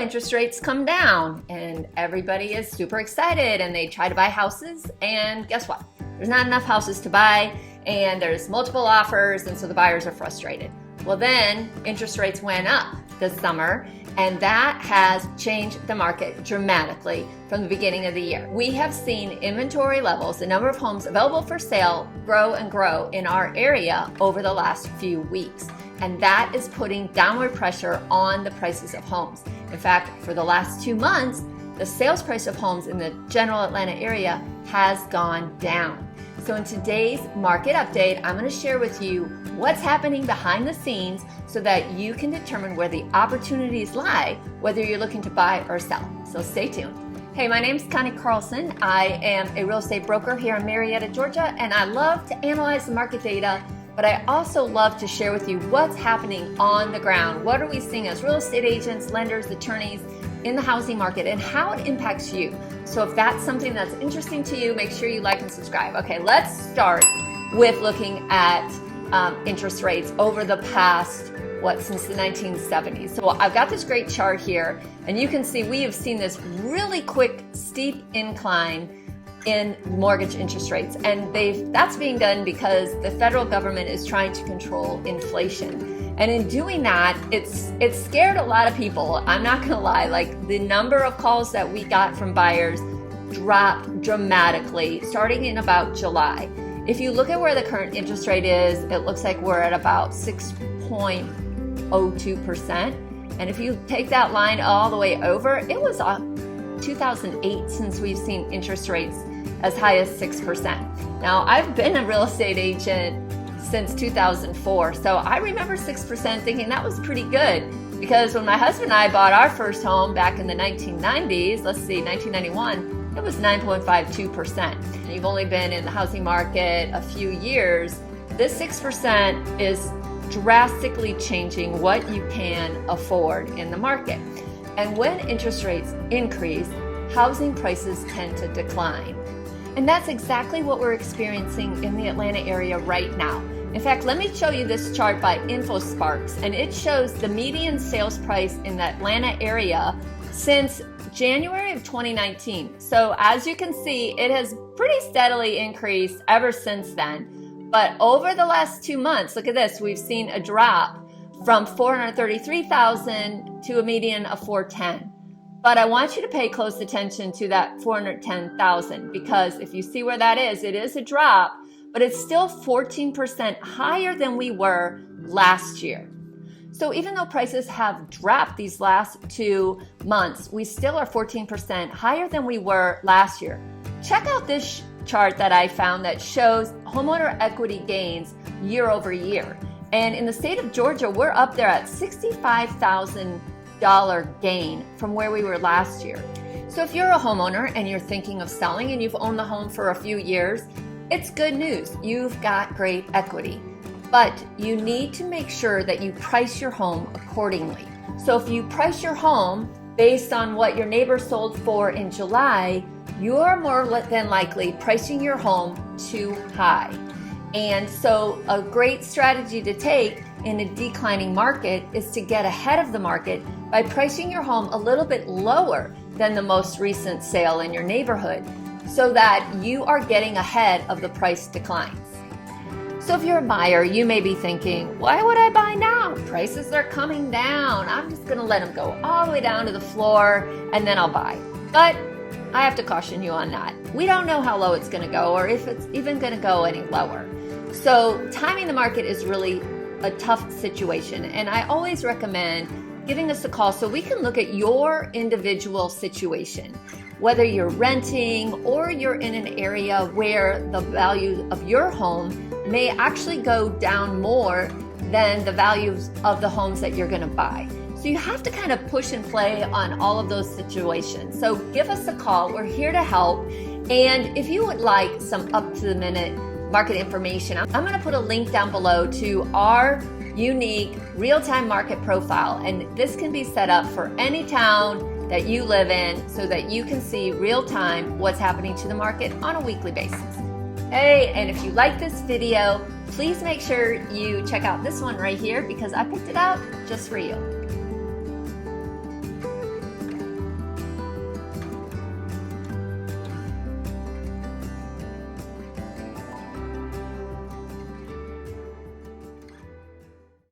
interest rates come down and everybody is super excited and they try to buy houses, and guess what? There's not enough houses to buy and there's multiple offers, and so the buyers are frustrated. Well, then interest rates went up this summer, and that has changed the market dramatically from the beginning of the year. We have seen inventory levels, the number of homes available for sale, grow and grow in our area over the last few weeks. And that is putting downward pressure on the prices of homes. In fact, for the last 2 months, the sales price of homes in the general Atlanta area has gone down. So in today's market update, I'm going to share with you what's happening behind the scenes so that you can determine where the opportunities lie, whether you're looking to buy or sell. So stay tuned. Hey, my name's Connie Carlson. I am a real estate broker here in Marietta, Georgia, and I love to analyze the market data, but I also love to share with you what's happening on the ground. What are we seeing as real estate agents, lenders, attorneys in the housing market, and how it impacts you. So if that's something that's interesting to you, make sure you like and subscribe. Okay, let's start with looking at interest rates over the past, since the 1970s. So I've got this great chart here, and you can see we have seen this really quick, steep incline in mortgage interest rates, and that's being done because the federal government is trying to control inflation. And in doing that, it's scared a lot of people. I'm not gonna lie, like the number of calls that we got from buyers dropped dramatically starting in about July. If you look at where the current interest rate is, it looks like we're at about 6.02%. And if you take that line all the way over, it was 2008 since we've seen interest rates as high as 6%. Now, I've been a real estate agent since 2004, so I remember 6% thinking that was pretty good, because when my husband and I bought our first home back in the 1990s, 1991, it was 9.52%. And you've only been in the housing market a few years. This 6% is drastically changing what you can afford in the market. And when interest rates increase, housing prices tend to decline. And that's exactly what we're experiencing in the Atlanta area right now. In fact, let me show you this chart by InfoSparks, and it shows the median sales price in the Atlanta area since January of 2019. So as you can see, it has pretty steadily increased ever since then. But over the last 2 months, look at this, we've seen a drop from 433,000 to a median of 410. But I want you to pay close attention to that 410,000, because if you see where that is, it is a drop, but it's still 14% higher than we were last year. So even though prices have dropped these last 2 months, we still are 14% higher than we were last year. Check out this chart that I found that shows homeowner equity gains year over year. And in the state of Georgia, we're up there at $65,000 gain from where we were last year. So if you're a homeowner and you're thinking of selling and you've owned the home for a few years, it's good news. You've got great equity. But you need to make sure that you price your home accordingly. So if you price your home based on what your neighbor sold for in July, you're more than likely pricing your home too high. And so a great strategy to take in a declining market is to get ahead of the market by pricing your home a little bit lower than the most recent sale in your neighborhood, so that you are getting ahead of the price declines. So if you're a buyer, you may be thinking, why would I buy now? Prices are coming down. I'm just gonna let them go all the way down to the floor and then I'll buy. But I have to caution you on that. We don't know how low it's gonna go or if it's even gonna go any lower. So timing the market is really a tough situation. And I always recommend giving us a call so we can look at your individual situation. Whether you're renting or you're in an area where the value of your home may actually go down more than the values of the homes that you're gonna buy. So you have to kind of push and play on all of those situations. So give us a call, we're here to help. And if you would like some up-to-the-minute market information, I'm gonna put a link down below to our unique real-time market profile. And this can be set up for any town that you live in so that you can see real-time what's happening to the market on a weekly basis. Hey, and if you like this video, please make sure you check out this one right here because I picked it out just for you.